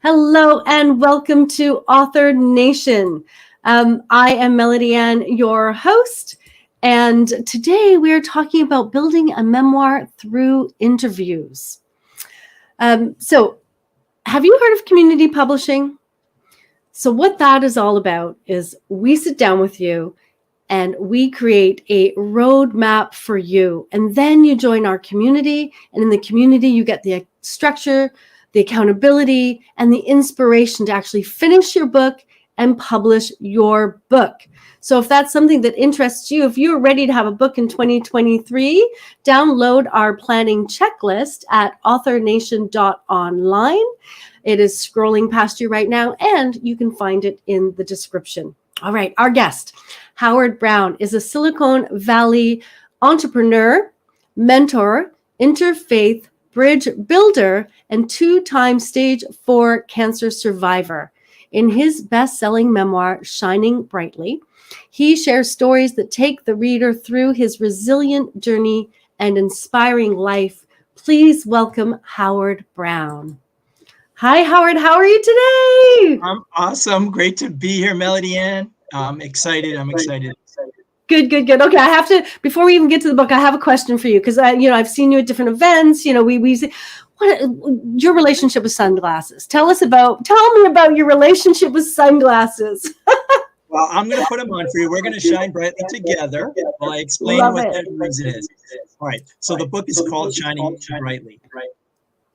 Hello and welcome to Author Nation. I am Melody Ann, your host, and today we are talking about building a memoir through interviews. So, have you heard of community publishing? So, what that is all about is we sit down with you and we create a roadmap for you. And then you join our community, and in the community, you get the structure, the accountability, and the inspiration to actually finish your book and publish your book. So if that's something that interests you, if you're ready to have a book in 2023, download our planning checklist at authornation.online. It is scrolling past you right now, and you can find it in the description. All right, our guest, Howard Brown, is a Silicon Valley entrepreneur, mentor, interfaith bridge builder, and two-time stage 4 cancer survivor. In his best-selling memoir, Shining Brightly, he shares stories that take the reader through his resilient journey and inspiring life. Please welcome Howard Brown. Hi, Howard. How are you today? I'm awesome. Great to be here, Melody Ann. I'm excited. Good. Okay, I have to, before we even get to the book, I have a question for you because I've seen you at different events. What your relationship with sunglasses? Tell me about your relationship with sunglasses. Well, I'm going to put them on for you. We're going to shine brightly together while I explain what that reason is. All right. So the book is called Shining Brightly.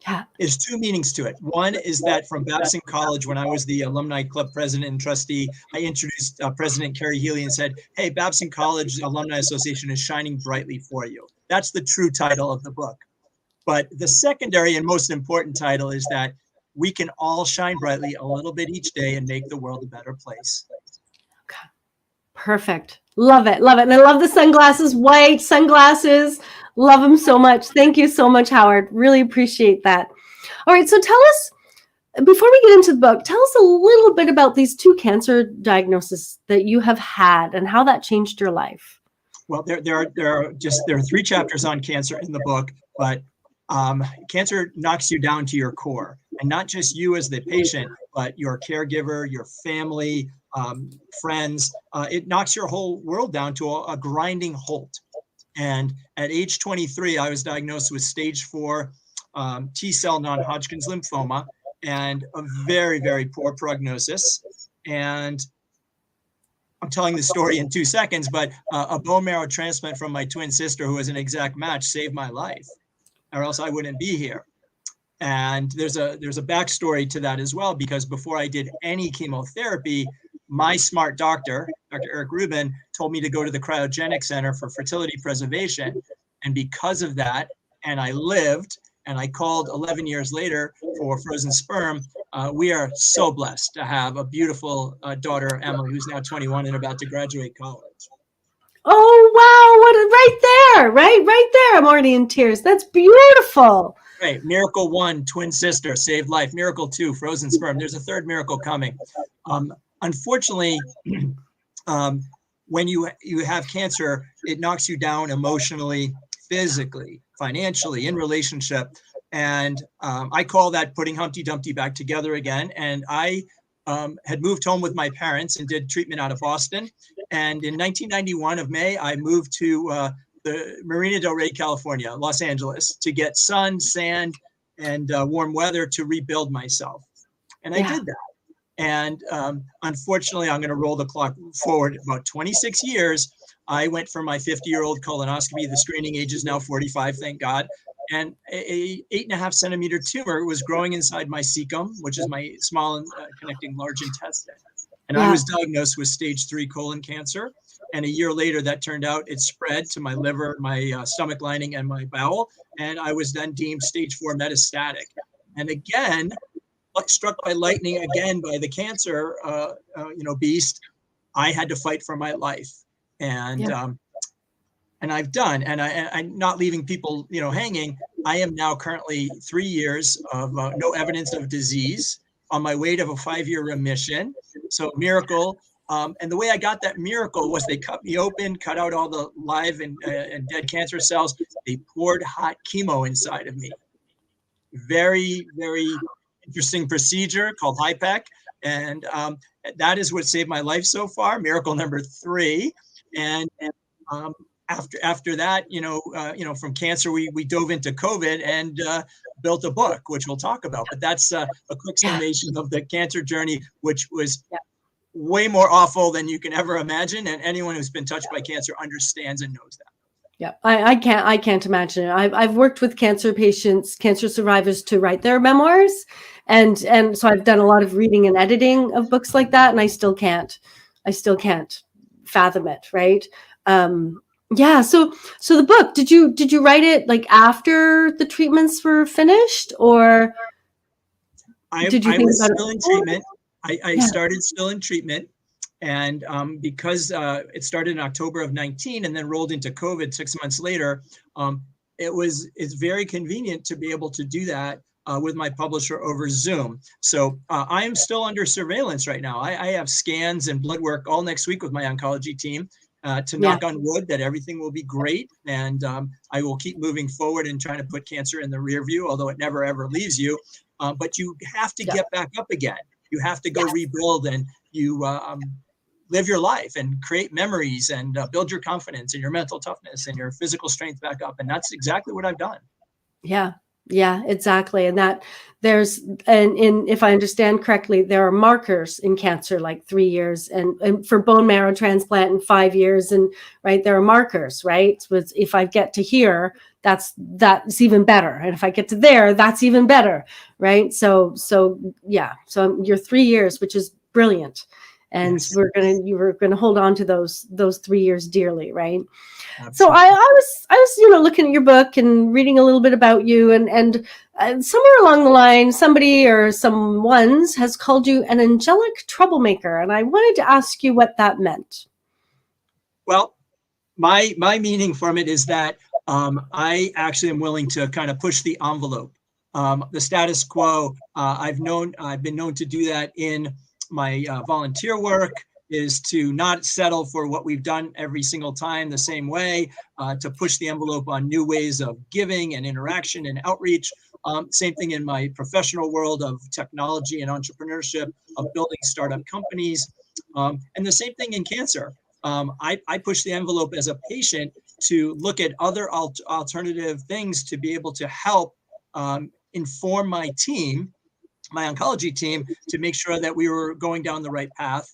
Yeah. There's two meanings to it. One is that from Babson College, when I was the alumni club president and trustee, I introduced President Kerry Healy and said, hey, Babson College Alumni Association is shining brightly for you. That's the true title of the book. But the secondary and most important title is that we can all shine brightly a little bit each day and make the world a better place. Okay. Perfect. Love it. And I love the sunglasses, white sunglasses. Love them so much. Thank you so much, Howard. Really appreciate that. All right. So tell us, before we get into the book, tell us a little bit about these two cancer diagnoses that you have had and how that changed your life. Well, there are 3 chapters on cancer in the book, but cancer knocks you down to your core, and not just you as the patient, but your caregiver, your family, friends. It knocks your whole world down to a grinding halt. And at age 23, I was diagnosed with stage 4 T-cell non-Hodgkin's lymphoma and a very, very poor prognosis. And I'm telling the story in 2 seconds, but a bone marrow transplant from my twin sister, who was an exact match, saved my life, or else I wouldn't be here. And there's a backstory to that as well, because before I did any chemotherapy, my smart doctor, Dr. Eric Rubin, told me to go to the cryogenic center for fertility preservation. And because of that, and I lived, and I called 11 years later for frozen sperm. We are so blessed to have a beautiful daughter, Emily, who's now 21 and about to graduate college. Oh, wow. Right there. I'm already in tears. That's beautiful. Right. Miracle 1, twin sister, saved life. Miracle 2, frozen sperm. There's a third miracle coming. Unfortunately, when you have cancer, it knocks you down emotionally, physically, financially, in relationship. And I call that putting Humpty Dumpty back together again. And I had moved home with my parents and did treatment out of Boston. And in 1991 of May, I moved to the Marina Del Rey, California, Los Angeles, to get sun, sand, and warm weather to rebuild myself. And I did that. And unfortunately, I'm going to roll the clock forward about 26 years. I went for my 50-year-old colonoscopy. The screening age is now 45, thank God. And a 8.5 centimeter tumor was growing inside my cecum, which is my small and connecting large intestine. And I was diagnosed with stage 3 colon cancer. And a year later, that turned out it spread to my liver, my stomach lining, and my bowel. And I was then deemed stage 4 metastatic. And again, struck by lightning again by the cancer, beast, I had to fight for my life. And I've done, and I'm not leaving people, hanging. I am now currently 3 years of no evidence of disease, on my way to a 5-year remission. So miracle. And the way I got that miracle was they cut me open, cut out all the live and dead cancer cells. They poured hot chemo inside of me. Very, very interesting procedure called HIPEC. And that is what saved my life so far, miracle number 3. And after that, from cancer, we dove into COVID and built a book, which we'll talk about. But that's a quick summation of the cancer journey, which was way more awful than you can ever imagine. And anyone who's been touched by cancer understands and knows that. Yeah, I can't imagine it. I've worked with cancer patients, cancer survivors, to write their memoirs, and so I've done a lot of reading and editing of books like that, and I still can't fathom it, right? Yeah. So the book, did you write it like after the treatments were finished, or did you I think was about still it? in treatment. I started still in treatment. And because it started in October of 19 and then rolled into COVID 6 months later, it's very convenient to be able to do that with my publisher over Zoom. So I am still under surveillance right now. I have scans and blood work all next week with my oncology team to knock on wood that everything will be great. And I will keep moving forward and trying to put cancer in the rear view, although it never, ever leaves you. But you have to get back up again. You have to go rebuild, and you live your life and create memories and build your confidence and your mental toughness and your physical strength back up. And that's exactly what I've done. Yeah, exactly. And that if I understand correctly, there are markers in cancer, like 3 years, and for bone marrow transplant in 5 years. And right, there are markers, right? So if I get to here, that's even better. And if I get to there, that's even better. Right. So you're 3 years, which is brilliant. And Yes. you were gonna hold on to those 3 years dearly, right? Absolutely. So I was looking at your book and reading a little bit about you, and somewhere along the line, somebody or someone's has called you an angelic troublemaker, and I wanted to ask you what that meant. Well, my meaning from it is that I actually am willing to kind of push the envelope. The status quo, I've been known to do that in my volunteer work, is to not settle for what we've done every single time the same way, to push the envelope on new ways of giving and interaction and outreach. Same thing in my professional world of technology and entrepreneurship, of building startup companies. And the same thing in cancer. I push the envelope as a patient to look at other alternative things to be able to help inform my team, my oncology team, to make sure that we were going down the right path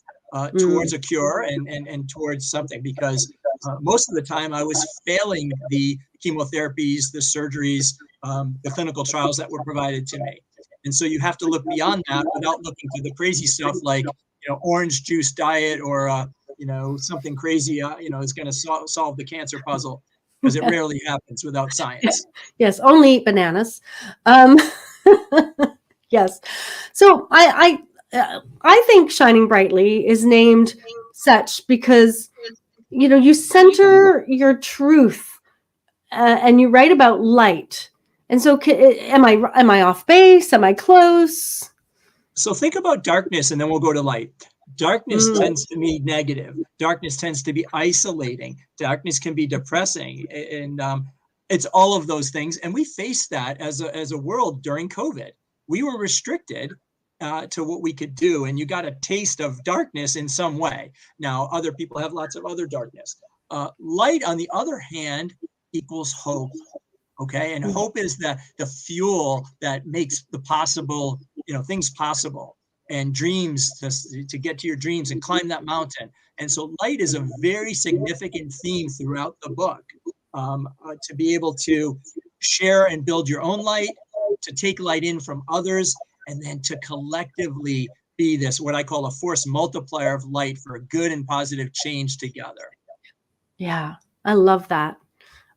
towards a cure and towards something, because most of the time I was failing the chemotherapies, the surgeries, the clinical trials that were provided to me. And so you have to look beyond that without looking to the crazy stuff like, orange juice diet or, something crazy, is going to solve the cancer puzzle, because it rarely happens without science. Yes, only eat bananas. Yes. So I think Shining Brightly is named such because, you center your truth and you write about light. And so am I off base? Am I close? So think about darkness, and then we'll go to light. Darkness tends to be negative. Darkness tends to be isolating. Darkness can be depressing. And it's all of those things. And we faced that as a world during COVID. We were restricted to what we could do, and you got a taste of darkness in some way. Now, other people have lots of other darkness. Light, on the other hand, equals hope. Okay, and hope is the fuel that makes the possible, things possible, and dreams to get to your dreams and climb that mountain. And so, light is a very significant theme throughout the book. To be able to share and build your own light, to take light in from others, and then to collectively be this, what I call a force multiplier of light for a good and positive change together. Yeah, I love that.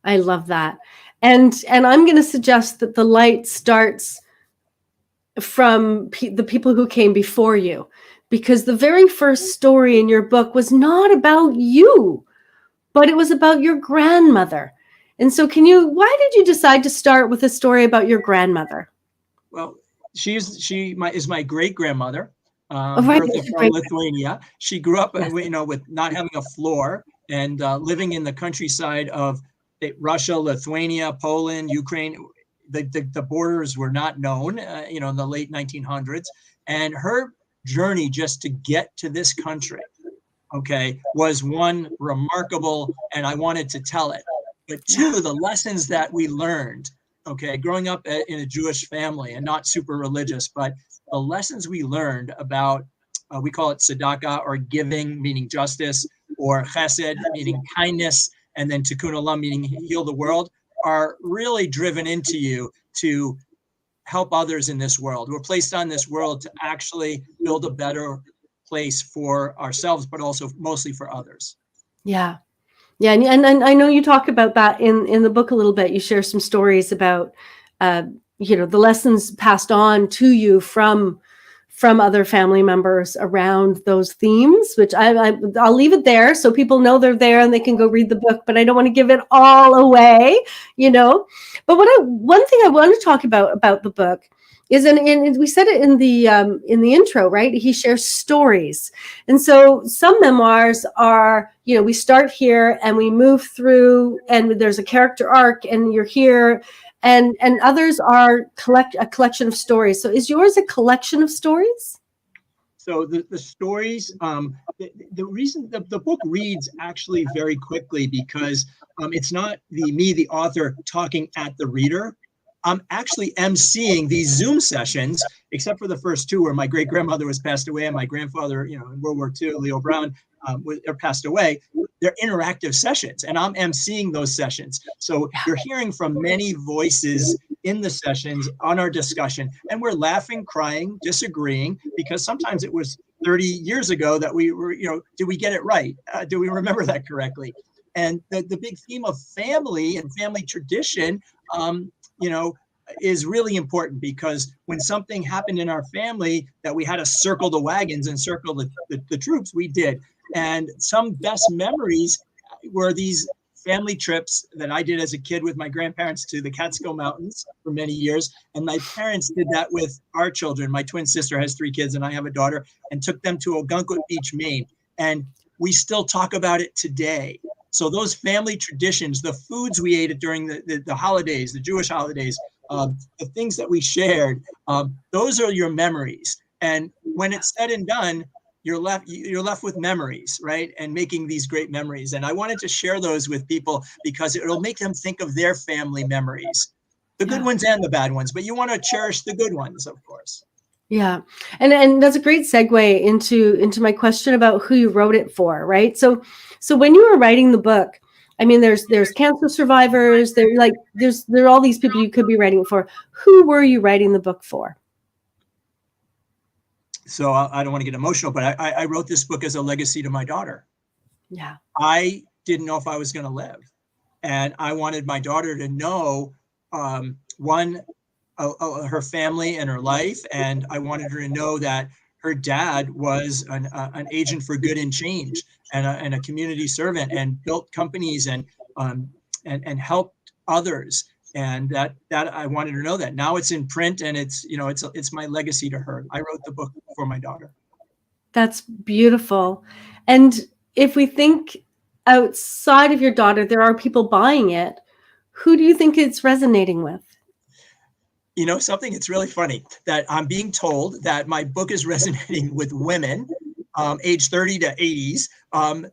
And I'm going to suggest that the light starts from the people who came before you, because the very first story in your book was not about you, but it was about your grandmother. And so why did you decide to start with a story about your grandmother? Well, she is my great grandmother, Right. Bertha from Lithuania. She grew up, with not having a floor and living in the countryside of Russia, Lithuania, Poland, Ukraine, the borders were not known, in the late 1900s. And her journey just to get to this country, okay, was one remarkable, and I wanted to tell it. But two, the lessons that we learned, okay, growing up in a Jewish family and not super religious, but the lessons we learned about, we call it tzedakah, or giving, meaning justice, or chesed, meaning kindness, and then tikkun olam, meaning heal the world, are really driven into you to help others in this world. We're placed on this world to actually build a better place for ourselves, but also mostly for others. Yeah. Yeah. And I know you talk about that in the book a little bit. You share some stories about, the lessons passed on to you from other family members around those themes, which I'll leave it there so people know they're there and they can go read the book, but I don't want to give it all away, But one thing I want to talk about the book is, and we said it in the intro, right? He shares stories. And so some memoirs are, we start here and we move through and there's a character arc and you're here, and others are a collection of stories. So is yours a collection of stories? So the stories, the reason the book reads actually very quickly, because it's not the author, talking at the reader. I'm actually emceeing these Zoom sessions, except for the first two where my great grandmother was passed away and my grandfather, in World War II, Leo Brown, passed away. They're interactive sessions, and I'm emceeing those sessions. So you're hearing from many voices in the sessions on our discussion, and we're laughing, crying, disagreeing, because sometimes it was 30 years ago that we were, did we get it right? Do we remember that correctly? And the big theme of family and family tradition, is really important, because when something happened in our family that we had to circle the wagons and circle the troops, we did. And some best memories were these family trips that I did as a kid with my grandparents to the Catskill Mountains for many years. And my parents did that with our children. My twin sister has 3 kids and I have a daughter, and took them to Ogunquit Beach, Maine. And we still talk about it today. So those family traditions, the foods we ate during the holidays, the Jewish holidays, the things that we shared, those are your memories. And when it's said and done, you're left with memories, right? And making these great memories. And I wanted to share those with people because it'll make them think of their family memories, the good ones and the bad ones. But you want to cherish the good ones, of course. Yeah. And that's a great segue into my question about who you wrote it for, right? So when you were writing the book, I mean, there's cancer survivors, there are all these people you could be writing it for. Who were you writing the book for? So I don't want to get emotional, but I wrote this book as a legacy to my daughter. Yeah. I didn't know if I was going to live. And I wanted my daughter to know, her family and her life. And I wanted her to know that her dad was an agent for good and change, and a community servant, and built companies and helped others. And that I wanted her to know that. Now it's in print, and it's my legacy to her. I wrote the book for my daughter. That's beautiful. And if we think outside of your daughter, there are people buying it. Who do you think it's resonating with? Something, it's really funny that I'm being told that my book is resonating with women age 30 to 80s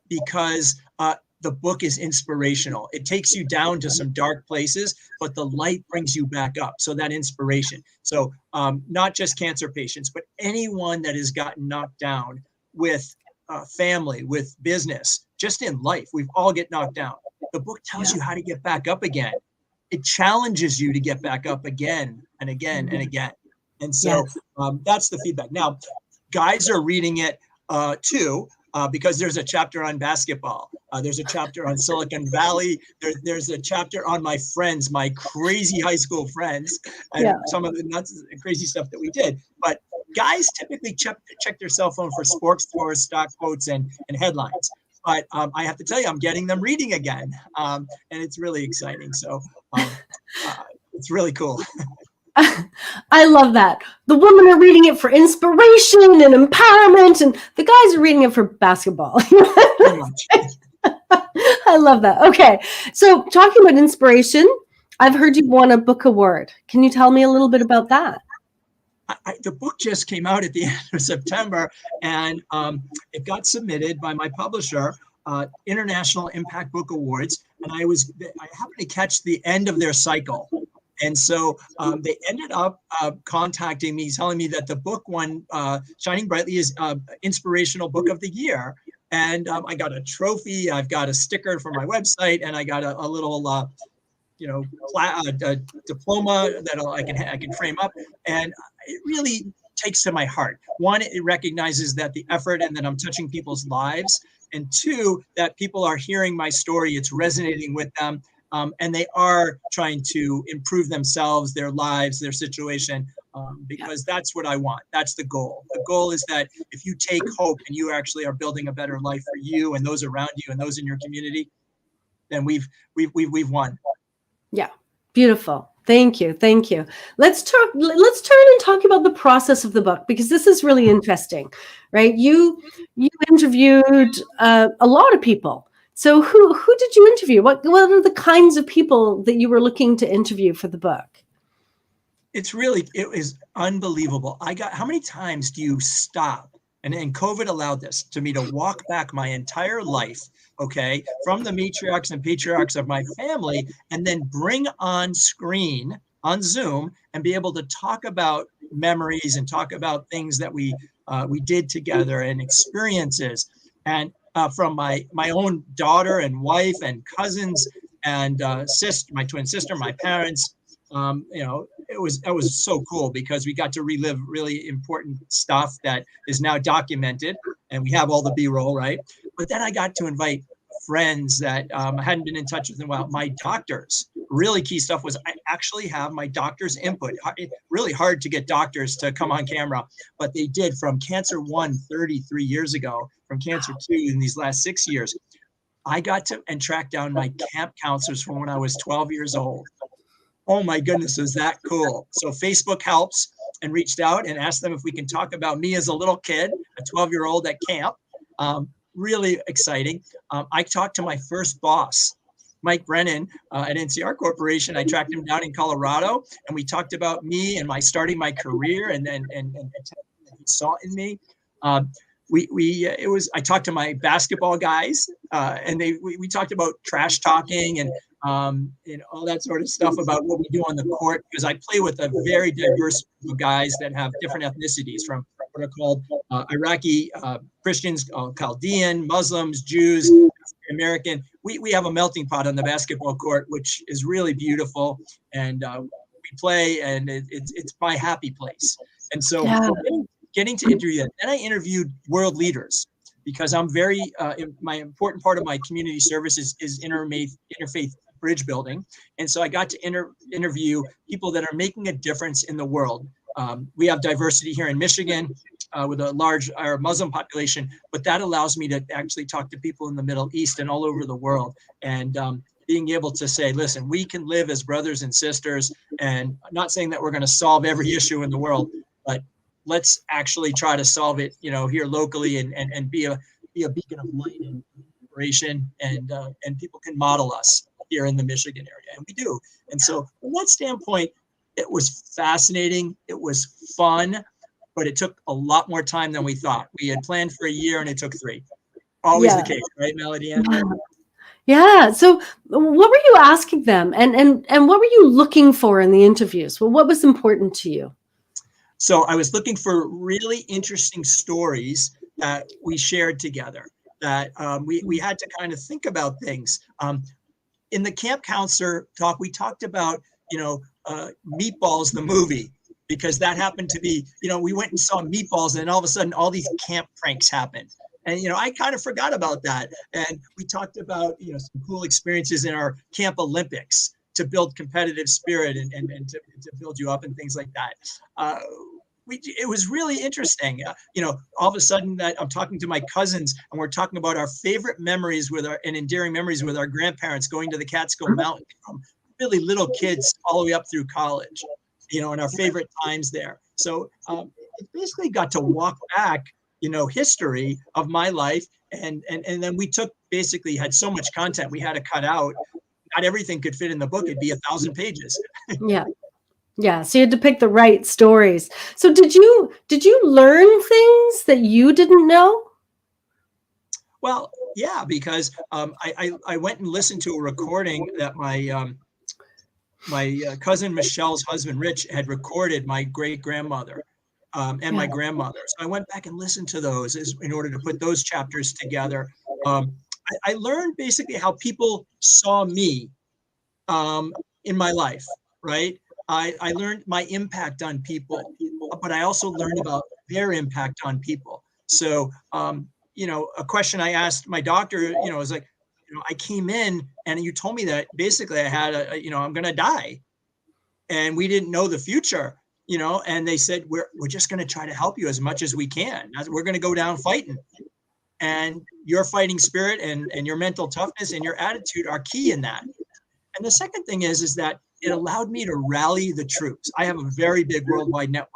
because the book is inspirational. It takes you down to some dark places, but the light brings you back up. So that inspiration. So not just cancer patients, but anyone that has gotten knocked down with family, with business, just in life. We've all get knocked down. The book tells you how to get back up again. It challenges you to get back up again and again and again. And so that's the feedback. Now, guys are reading it too, because there's a chapter on basketball. There's a chapter on Silicon Valley. There's a chapter on my friends, my crazy high school friends, and some of the nuts and crazy stuff that we did. But guys typically check their cell phone for sports scores, stock quotes, and headlines. But I have to tell you, I'm getting them reading again, and it's really exciting. So it's really cool. I love that. The women are reading it for inspiration and empowerment, and the guys are reading it for basketball. Pretty much. I love that. Okay. So talking about inspiration, I've heard you won a book award. Can you tell me a little bit about that? The book just came out at the end of September, and it got submitted by my publisher, International Impact Book Awards, and I happened to catch the end of their cycle. And so they ended up contacting me, telling me that the book won Shining Brightly is Inspirational Book of the Year. And I got a trophy, I've got a sticker for my website, and I got a little a diploma that I can frame up, and it really takes to my heart. One, it recognizes that the effort and that I'm touching people's lives, and two, that people are hearing my story, it's resonating with them, and they are trying to improve themselves, their lives, their situation, because that's what I want. That's the goal. The goal is that if you take hope and you actually are building a better life for you and those around you and those in your community, then we've won. Yeah, beautiful. Thank you. Thank you. Let's turn and talk about the process of the book, because this is really interesting, right? You interviewed a lot of people. So who did you interview? What are the kinds of people that you were looking to interview for the book? It was unbelievable. How many times do you stop? And COVID allowed this to me to walk back my entire life, okay, from the matriarchs and patriarchs of my family, and then bring on screen on Zoom and be able to talk about memories and talk about things that we did together and experiences. And from my own daughter and wife and cousins and sister, my twin sister, my parents, it was so cool because we got to relive really important stuff that is now documented, and we have all the B-roll, right? But then I got to invite friends that I hadn't been in touch with in a while. My doctors, really key stuff was I actually have my doctor's input. It's really hard to get doctors to come on camera, but they did, from Cancer 1 33 years ago, from Cancer 2 in these last 6 years. I got to and track down my camp counselors from when I was 12 years old. Oh my goodness, is that cool? So Facebook helps, and reached out and asked them if we can talk about me as a little kid, a 12-year-old at camp. Really exciting. I talked to my first boss, Mike Brennan at NCR Corporation. I tracked him down in Colorado, and we talked about me and starting my career and he saw in me. I talked to my basketball guys, and we talked about trash talking and all that sort of stuff about what we do on the court, because I play with a very diverse group of guys that have different ethnicities, from what are called Iraqi Christians, Chaldean, Muslims, Jews, American. We have a melting pot on the basketball court, which is really beautiful, and we play, and it's my happy place. And so getting to interview them. Then I interviewed world leaders, because I'm very, my important part of my community service is interfaith bridge building. And so I got to interview people that are making a difference in the world. We have diversity here in Michigan with a large Muslim population, but that allows me to actually talk to people in the Middle East and all over the world. And being able to say, listen, we can live as brothers and sisters, and I'm not saying that we're going to solve every issue in the world, but let's actually try to solve it, here locally, and be a beacon of light and inspiration, and people can model us here in the Michigan area, and we do. And so from that standpoint, it was fascinating. It was fun, but it took a lot more time than we thought. We had planned for a year, and it took 3. Always the case, right, Melody Ann? Yeah. So what were you asking them, and what were you looking for in the interviews? Well, what was important to you? So I was looking for really interesting stories that we shared together, that we had to kind of think about things. In the camp counselor talk, we talked about, Meatballs, the movie, because that happened to be, we went and saw Meatballs, and all of a sudden all these camp pranks happened. And, I kind of forgot about that. And we talked about, some cool experiences in our Camp Olympics to build competitive spirit and to build you up and things like that. It was really interesting. All of a sudden that I'm talking to my cousins, and we're talking about our favorite memories and endearing memories with our grandparents going to the Catskill Mountain, from really little kids all the way up through college, and our favorite times there. So it basically got to walk back, history of my life. And then we had so much content we had to cut out. not everything could fit in the book. It'd be 1,000 pages. Yeah. Yeah. So you had to pick the right stories. So did you learn things that you didn't know? Well, yeah, because I went and listened to a recording that my cousin Michelle's husband Rich had recorded my great grandmother and my grandmother. So I went back and listened to those in order to put those chapters together. I learned basically how people saw me in my life, right? I learned my impact on people, but I also learned about their impact on people. So, a question I asked my doctor, was like, I came in and you told me that basically I had I'm going to die, and we didn't know the future, and they said, we're just going to try to help you as much as we can. We're going to go down fighting. And your fighting spirit and your mental toughness and your attitude are key in that. And the second thing is that it allowed me to rally the troops. I have a very big worldwide network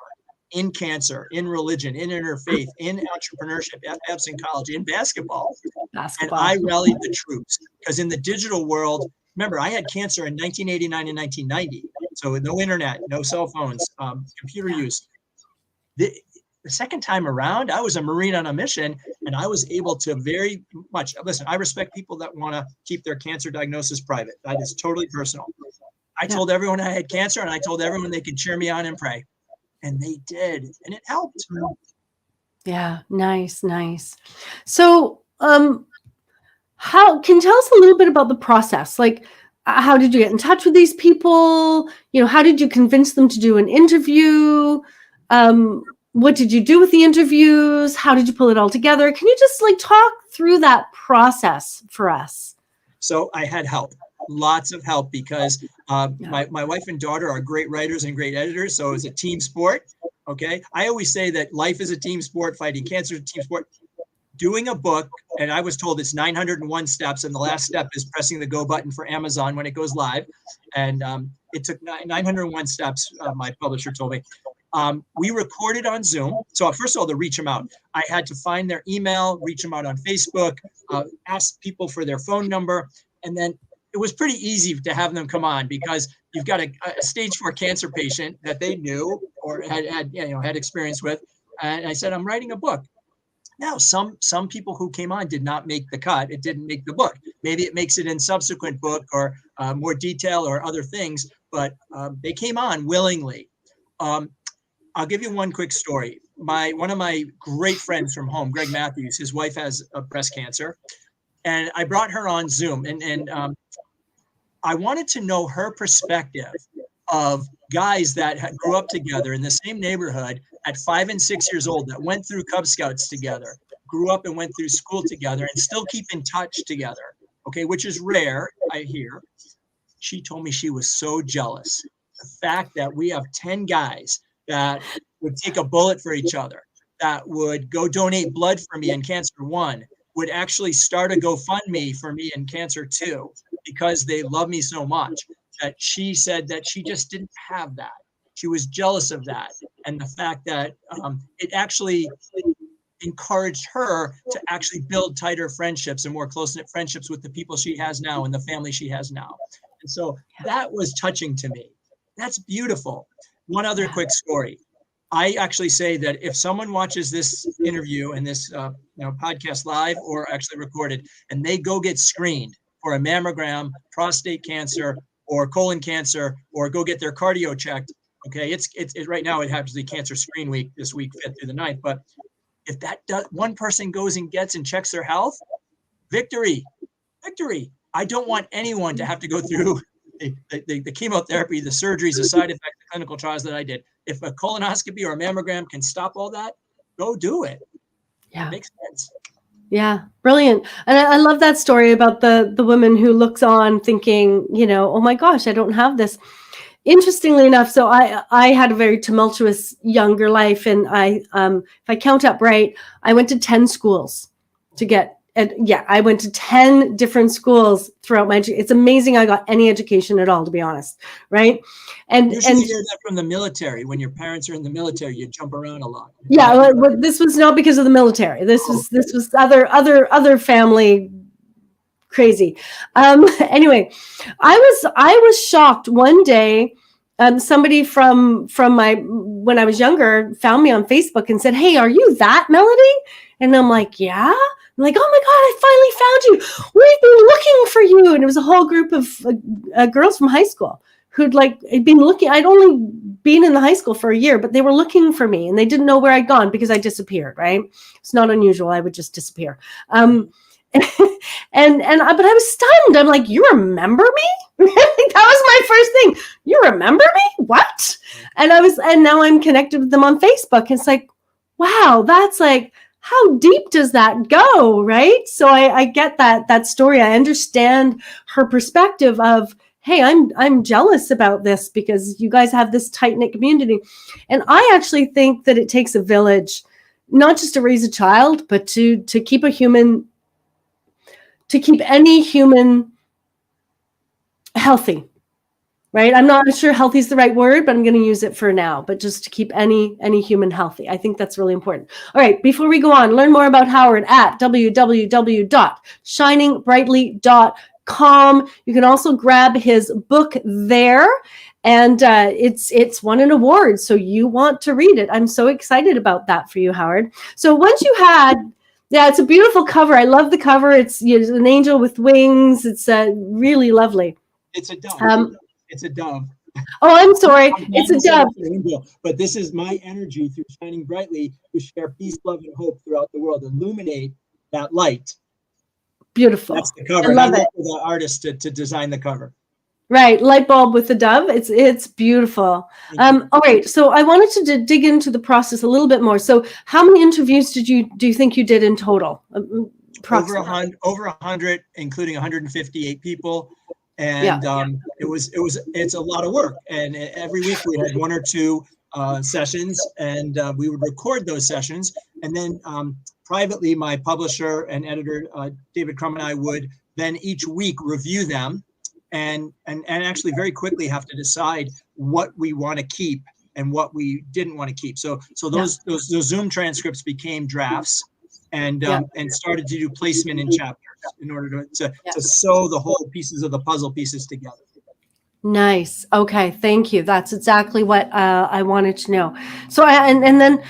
in cancer, in religion, in interfaith, in entrepreneurship, at Epson College, in basketball. And I rallied the troops because in the digital world, remember, I had cancer in 1989 and 1990. So no internet, no cell phones, computer use. The second time around, I was a Marine on a mission, and I was able to very much, listen, I respect people that want to keep their cancer diagnosis private. That is totally personal. I told everyone I had cancer, and I told everyone they could cheer me on and pray. And they did, and it helped. Yeah, nice. So, how can you tell us a little bit about the process? Like, how did you get in touch with these people? How did you convince them to do an interview? What did you do with the interviews? How did you pull it all together? Can you just talk through that process for us? So I had help, lots of help, because my wife and daughter are great writers and great editors. So it was a team sport. Okay. I always say that life is a team sport, fighting cancer is a team sport. Doing a book, and I was told it's 901 steps, and the last step is pressing the go button for Amazon when it goes live. And it took 901 steps, my publisher told me. We recorded on Zoom. So first of all, to reach them out, I had to find their email, reach them out on Facebook, ask people for their phone number. And then it was pretty easy to have them come on because you've got a stage 4 cancer patient that they knew or had experience with. And I said, I'm writing a book. Now, some people who came on did not make the cut. It didn't make the book. Maybe it makes it in subsequent book or more detail or other things, but they came on willingly. I'll give you one quick story. One of my great friends from home, Greg Matthews, his wife has breast cancer, and I brought her on Zoom, and I wanted to know her perspective of guys that grew up together in the same neighborhood at 5 and 6 years old, that went through Cub Scouts together, grew up and went through school together, and still keep in touch together. Okay, which is rare, I hear. She told me she was so jealous. The fact that we have 10 guys that would take a bullet for each other, that would go donate blood for me in Cancer 1, would actually start a GoFundMe for me in Cancer 2 because they love me so much, that she said that she just didn't have that. She was jealous of that. And the fact that it actually encouraged her to actually build tighter friendships and more close-knit friendships with the people she has now and the family she has now. And so that was touching to me. That's beautiful. One other quick story. I actually say that if someone watches this interview and this podcast live or actually recorded, and they go get screened for a mammogram, prostate cancer, or colon cancer, or go get their cardio checked, okay, it's right now it happens to be Cancer Screen Week this week, 5th through the 9th. But if one person goes and gets and checks their health, victory. I don't want anyone to have to go through the chemotherapy, the surgeries, the side effects, the clinical trials that I did. If a colonoscopy or a mammogram can stop all that, go do it. Yeah. It makes sense. Yeah, brilliant. And I love that story about the woman who looks on thinking, oh my gosh, I don't have this. Interestingly enough, so I had a very tumultuous younger life, and if I count up right, I went to 10 schools to get. I went to 10 different schools throughout my. It's amazing I got any education at all, to be honest, right? And you should hear that from the military. When your parents are in the military, you jump around a lot. Yeah, this was not because of the military. This was other family crazy. Anyway, I was shocked one day. Somebody from my when I was younger found me on Facebook and said, "Hey, are you that Melody?" And I'm like, "Yeah." I'm like, "Oh my God, I finally found you. We've been looking for you." And it was a whole group of girls from high school who'd had been looking. I'd only been in the high school for a year, but they were looking for me and they didn't know where I'd gone because I disappeared, right? It's not unusual. I would just disappear. But I was stunned. I'm like, "You remember me?" That was my first thing. "You remember me? What?" And now I'm connected with them on Facebook. It's like, wow, that's like, how deep does that go, right? So I get that story. I understand her perspective of, hey, I'm jealous about this because you guys have this tight-knit community. And I actually think that it takes a village, not just to raise a child, but to keep any human healthy, right? I'm not sure healthy is the right word, but I'm going to use it for now. But just to keep any human healthy, I think that's really important. All right, before we go on, learn more about Howard at www.shiningbrightly.com. You can also grab his book there, and it's won an award, so you want to read it. I'm so excited about that for you, Howard. So once you had. Yeah, it's a beautiful cover. I love the cover. It's an angel with wings. It's really lovely. It's a dove. It's a dove. Oh, I'm sorry. It's a dove. Angel, but this is my energy through shining brightly to share peace, love, and hope throughout the world. Illuminate that light. Beautiful. That's the cover. I love it. For the artist to design the cover. Right, light bulb with the dove. It's beautiful. All right, so I wanted to dig into the process a little bit more. So, how many interviews do you think you did in total? Over 100, including 158 people, and it's a lot of work. And every week we had one or two sessions, and we would record those sessions, and then privately, my publisher and editor David Crum and I would then each week review them. And actually very quickly have to decide what we want to keep and what we didn't want to keep. So those Zoom transcripts became drafts, and started to do placement in chapters in order to sew the whole pieces of the puzzle pieces together. Nice. Okay, thank you. That's exactly what I wanted to know. So then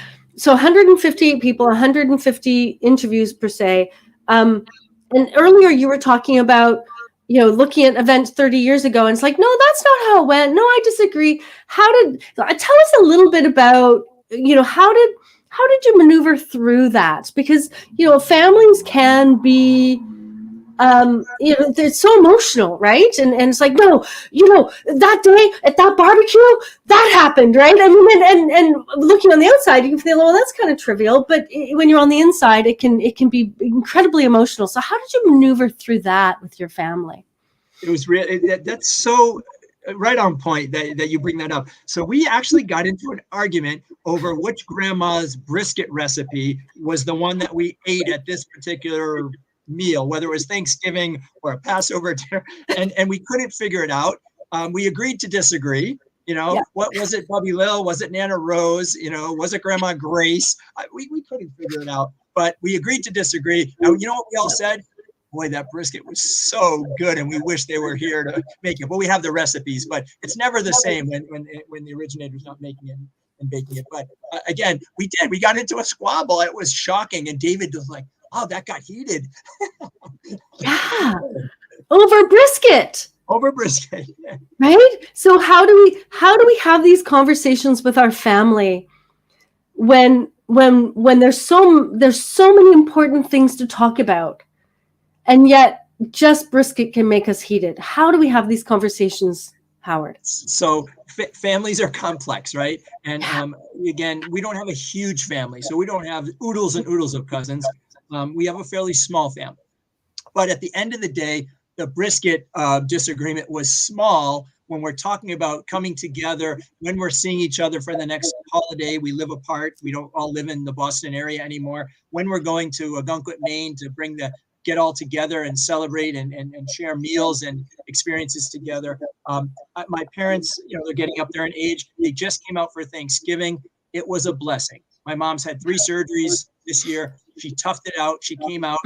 158 people, 150 interviews per se. And earlier you were talking about looking at events 30 years ago, and it's like, no, that's not how it went. No, I disagree. Tell us a little bit about, how did you maneuver through that? Because, families can be, it's so emotional, right? And it's like, no, that day at that barbecue, that happened, right? I mean, and looking on the outside, you can feel, well, that's kind of trivial, but when you're on the inside, it can be incredibly emotional. So how did you maneuver through that with your family? It was that's so right on point that you bring that up. So we actually got into an argument over which grandma's brisket recipe was the one that we ate at this particular meal, whether it was Thanksgiving or a Passover dinner, and we couldn't figure it out. We agreed to disagree. What was it, Bubby Lil? Was it Nana Rose? Was it Grandma Grace? We couldn't figure it out, but we agreed to disagree. And you know what we all said? Boy, that brisket was so good, and we wish they were here to make it. But we have the recipes, but it's never the same when the originator's not making it and baking it. But again, we got into a squabble. It was shocking, and David was like, "Oh, that got heated." Yeah, over brisket. Right? So how do we have these conversations with our family when there's so many important things to talk about, and yet just brisket can make us heated? How do we have these conversations, Howard? So families are complex, right? And again, we don't have a huge family, so we don't have oodles and oodles of cousins. We have a fairly small family, but at the end of the day, the brisket disagreement was small when we're talking about coming together, when we're seeing each other for the next holiday. We live apart. We don't all live in the Boston area anymore. When we're going to Algonquin, Maine to get all together and celebrate and share meals and experiences together. My parents, they're getting up there in age. They just came out for Thanksgiving. It was a blessing. My mom's had 3 surgeries this year. She toughed it out. She came out.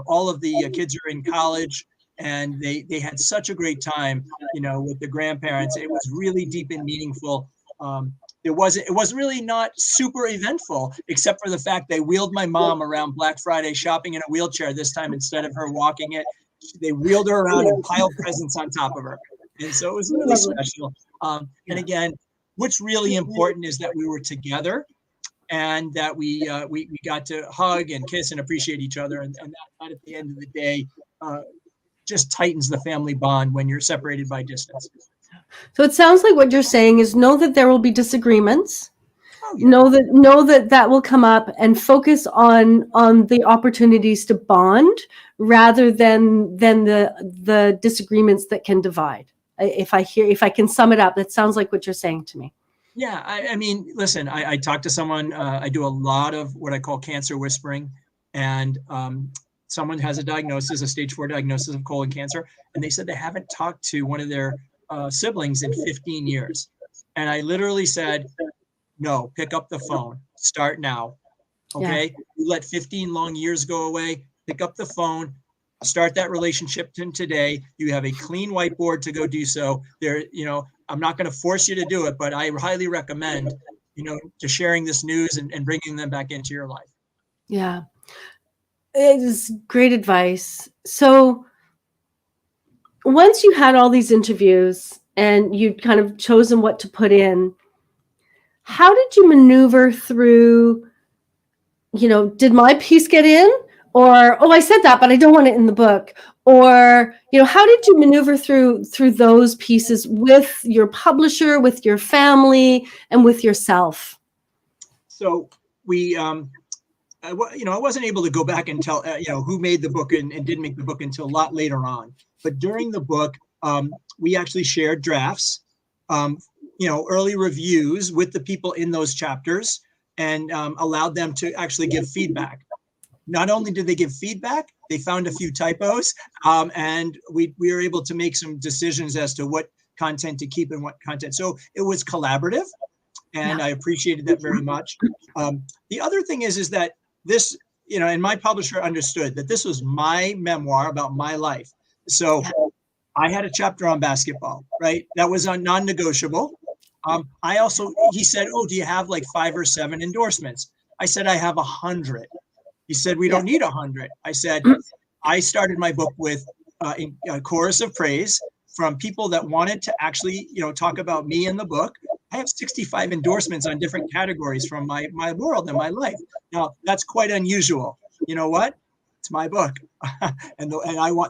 All of the kids are in college, and they had such a great time, with the grandparents. It was really deep and meaningful. It was really not super eventful, except for the fact they wheeled my mom around Black Friday shopping in a wheelchair this time instead of her walking it. They wheeled her around and piled presents on top of her. And so it was really special. And again, what's really important is that we were together and that we got to hug and kiss and appreciate each other. And that at the end of the day, just tightens the family bond when you're separated by distance. So it sounds like what you're saying is know that there will be disagreements. Oh, yeah. Know that will come up, and focus on the opportunities to bond rather than the disagreements that can divide. If I can sum it up, that sounds like what you're saying to me. Yeah, I mean, listen, I talked to someone. I do a lot of what I call cancer whispering, and someone has a stage 4 diagnosis of colon cancer, and they said they haven't talked to one of their siblings in 15 years. And I literally said, no, pick up the phone, start now. Okay. Yeah. You let 15 long years go away, pick up the phone, start that relationship today. You have a clean whiteboard to go do so. I'm not going to force you to do it, but I highly recommend, to sharing this news and bringing them back into your life. Yeah. It is great advice. So once you had all these interviews and you'd kind of chosen what to put in, how did you maneuver through, did my piece get in? Or, I said that, but I don't want it in the book. Or, how did you maneuver through those pieces with your publisher, with your family, and with yourself? So we, I wasn't able to go back and tell, who made the book and didn't make the book until a lot later on. But during the book, we actually shared drafts, early reviews with the people in those chapters, and allowed them to actually give feedback. Not only did they give feedback, they found a few typos, and we were able to make some decisions as to what content to keep and what content. So it was collaborative, and I appreciated that very much. The other thing is that this, and my publisher understood that this was my memoir about my life. So I had a chapter on basketball, right? That was non-negotiable. He said, do you have like 5 or 7 endorsements? I said, I have 100. He said, we don't need 100. I said, I started my book with a chorus of praise from people that wanted to actually, talk about me in the book. I have 65 endorsements on different categories from my world and my life. Now, that's quite unusual. You know what? It's my book. and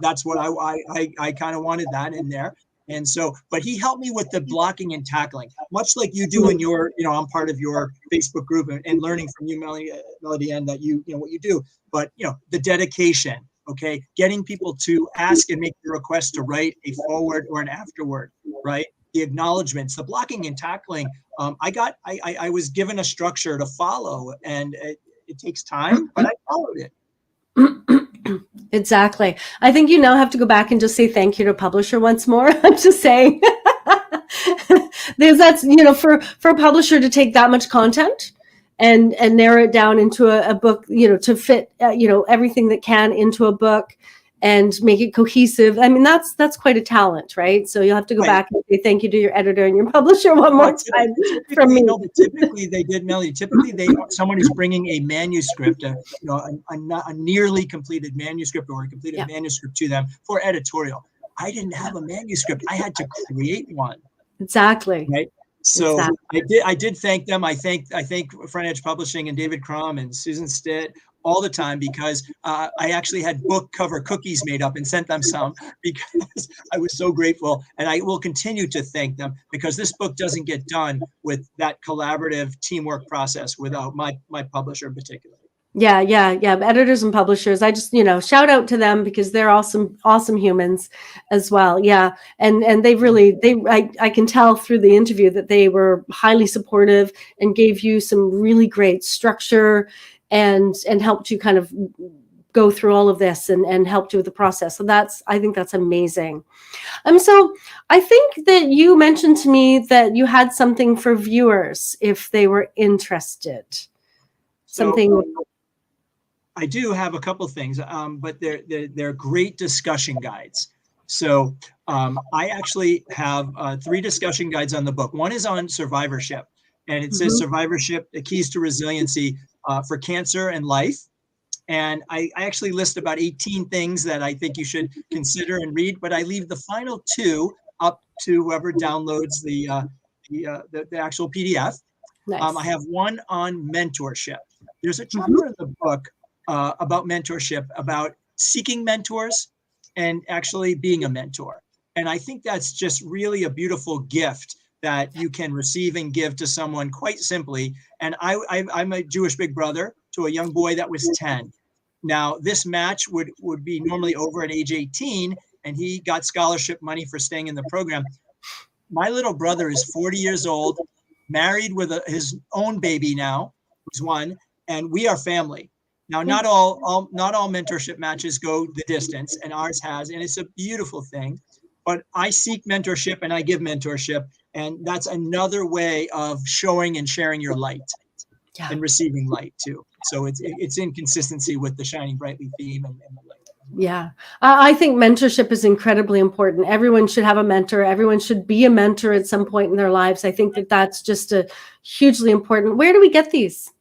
that's what I kind of wanted that in there. And so, but he helped me with the blocking and tackling, much like you do in your, I'm part of your Facebook group and learning from you, Melody, and that what you do. But, the dedication, okay, getting people to ask and make the request to write a forward or an afterword, right? The acknowledgments, the blocking and tackling. I was given a structure to follow, and it takes time, but I followed it. Exactly. I think you now have to go back and just say thank you to publisher once more. I'm just saying. Because that's, for a publisher to take that much content and narrow it down into a book, to fit, everything that can into a book and make it cohesive. I mean, that's quite a talent, right? So you'll have to go back and say thank you to your editor and your publisher one more time from me. No, but typically they did, Melody. Typically, someone is bringing a manuscript, a nearly completed manuscript or a completed manuscript to them for editorial. I didn't have a manuscript. I had to create one. Exactly. Right. So I did thank them. I thank Front Edge Publishing and David Crum and Susan Stitt all the time, because I actually had book cover cookies made up and sent them some, because I was so grateful. And I will continue to thank them, because this book doesn't get done with that collaborative teamwork process without my publisher in particular. Yeah. Editors and publishers, I just, shout out to them, because they're awesome humans as well. Yeah. And I can tell through the interview that they were highly supportive and gave you some really great structure and helped you kind of go through all of this and helped you with the process. So I think that's amazing. So I think that you mentioned to me that you had something for viewers if they were interested. So something? I do have a couple things, but they're great discussion guides. So I actually have 3 discussion guides on the book. One is on survivorship, and it says survivorship, the keys to resiliency for cancer and life. And I actually list about 18 things that I think you should consider and read, but I leave the final 2 up to whoever downloads the actual PDF. Nice. I have one on mentorship. There's a chapter in the book about mentorship, about seeking mentors and actually being a mentor. And I think that's just really a beautiful gift that you can receive and give to someone quite simply. And I'm a Jewish big brother to a young boy that was 10. Now, this match would be normally over at age 18, and he got scholarship money for staying in the program. My little brother is 40 years old, married with his own baby now, who's 1, and we are family. Now, not all mentorship matches go the distance, and ours has, and it's a beautiful thing. But I seek mentorship and I give mentorship, and that's another way of showing and sharing your light and receiving light too. So it's in consistency with the Shining Brightly theme and the light. Yeah, I think mentorship is incredibly important. Everyone should have a mentor. Everyone should be a mentor at some point in their lives. I think that that's just a hugely important. Where do we get these?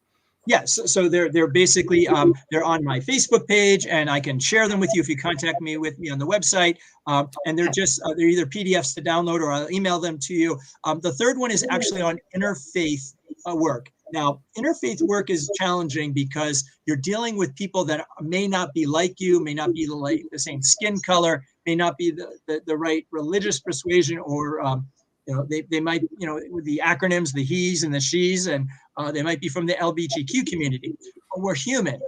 Yes, so they're basically they're on my Facebook page, and I can share them with you if you contact me on the website. And they're just they're either PDFs to download, or I'll email them to you. The third one is actually on interfaith work. Now, interfaith work is challenging because you're dealing with people that may not be like you, may not be the same skin color, may not be the right religious persuasion, or they might, with the acronyms, the he's and the she's, and they might be from the LGBTQ community. But we're human.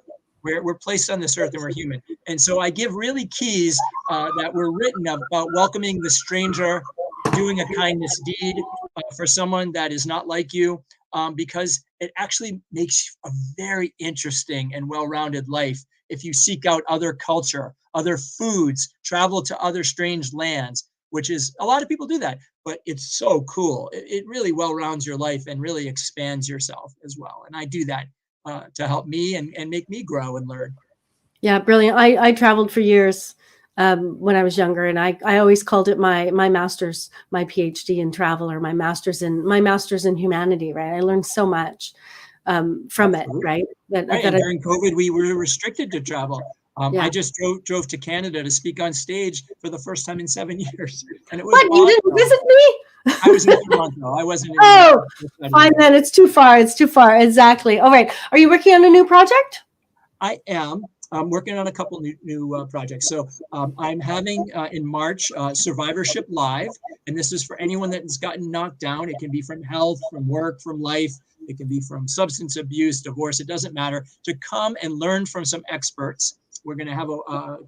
We're placed on this earth, and we're human. And so I give really keys that were written about welcoming the stranger, doing a kindness deed for someone that is not like you, because it actually makes a very interesting and well-rounded life if you seek out other culture, other foods, travel to other strange lands, which is, a lot of people do that, but it's so cool. It really well-rounds your life and really expands yourself as well. And I do that to help me and make me grow and learn. Yeah, brilliant. I traveled for years when I was younger, and I always called it my master's, my PhD in travel, or my master's in humanity. Right, I learned so much from it. Right, and during COVID, we were restricted to travel. I just drove to Canada to speak on stage for the first time in 7 years, and it was awesome. You didn't visit me? I was in Toronto. I wasn't. Fine then. It's too far. It's too far. Exactly. All right. Are you working on a new project? I am. I'm working on a couple new projects. So I'm having in March Survivorship Live, and this is for anyone that has gotten knocked down. It can be from health, from work, from life. It can be from substance abuse, divorce. It doesn't matter. To come and learn from some experts. We're going to have a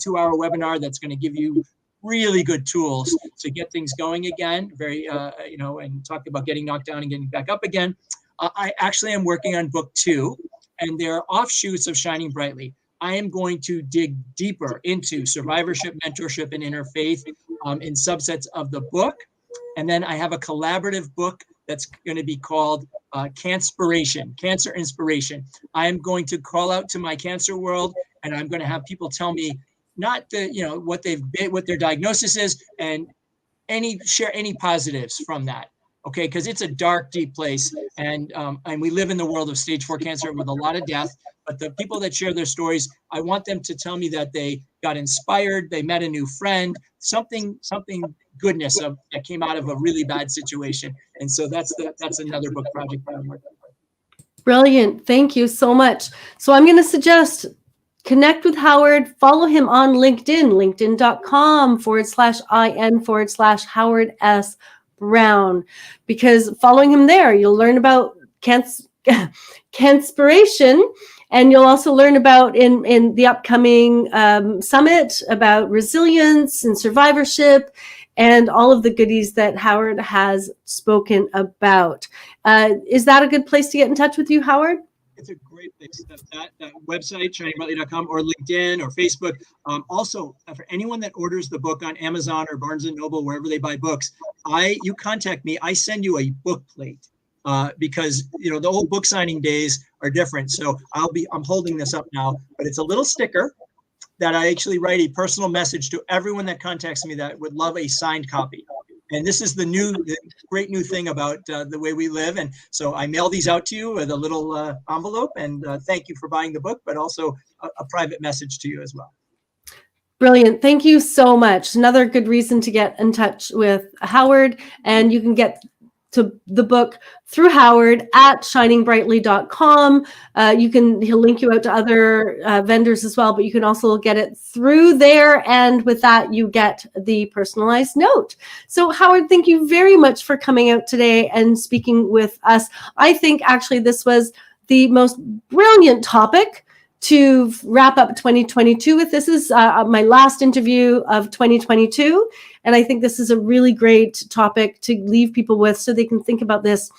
2-hour webinar that's going to give you really good tools to get things going again. And talk about getting knocked down and getting back up again. I actually am working on book 2, and there are offshoots of Shining Brightly. I am going to dig deeper into survivorship, mentorship, and interfaith in subsets of the book. And then I have a collaborative book that's going to be called Cancer Inspiration. I am going to call out to my cancer world, and I'm going to have people tell me not what their diagnosis is, and share any positives from that. Okay, because it's a dark, deep place, and we live in the world of stage 4 cancer with a lot of death. But the people that share their stories, I want them to tell me that they got inspired, they met a new friend, something goodness that came out of a really bad situation. And so that's another book project that I'm working on. Brilliant. Thank you so much. So I'm going to suggest connect with Howard, follow him on LinkedIn, linkedin.com/IN/Howard S. Brown, because following him there, you'll learn about Canspiration, and you'll also learn about in the upcoming summit about resilience and survivorship and all of the goodies that Howard has spoken about. Is that a good place to get in touch with you, Howard? It's a great place. That website, shiningbrightly.com, or LinkedIn or Facebook. Also, for anyone that orders the book on Amazon or Barnes & Noble, wherever they buy books, you contact me. I send you a book plate. because the old book signing days are different. So I'm holding this up now, but it's a little sticker that I actually write a personal message to everyone that contacts me that would love a signed copy. And this is the great new thing about the way we live. And so I mail these out to you with a little envelope, and thank you for buying the book, but also a private message to you as well. Brilliant. Thank you so much. Another good reason to get in touch with Howard, and you can get to the book through Howard at shiningbrightly.com. He'll link you out to other vendors as well, but you can also get it through there. And with that, you get the personalized note. So Howard, thank you very much for coming out today and speaking with us. I think actually this was the most brilliant topic to wrap up 2022 with. This is my last interview of 2022. And I think this is a really great topic to leave people with so they can think about this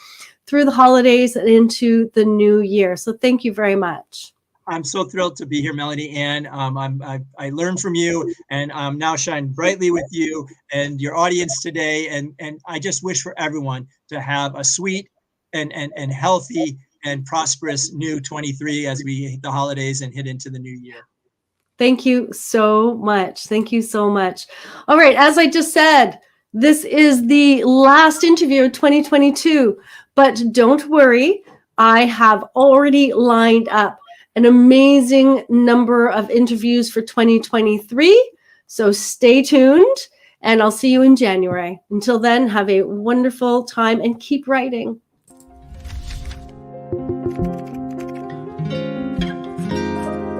through the holidays and into the new year. So thank you very much. I'm so thrilled to be here, Melody Ann. I learned from you, and I'm now shining brightly with you and your audience today. And I just wish for everyone to have a sweet and healthy and prosperous new 23 as we hit the holidays and hit into the new year. Thank you so much. Thank you so much. All right. As I just said, this is the last interview of 2022, but don't worry. I have already lined up an amazing number of interviews for 2023. So stay tuned, and I'll see you in January. Until then, have a wonderful time and keep writing.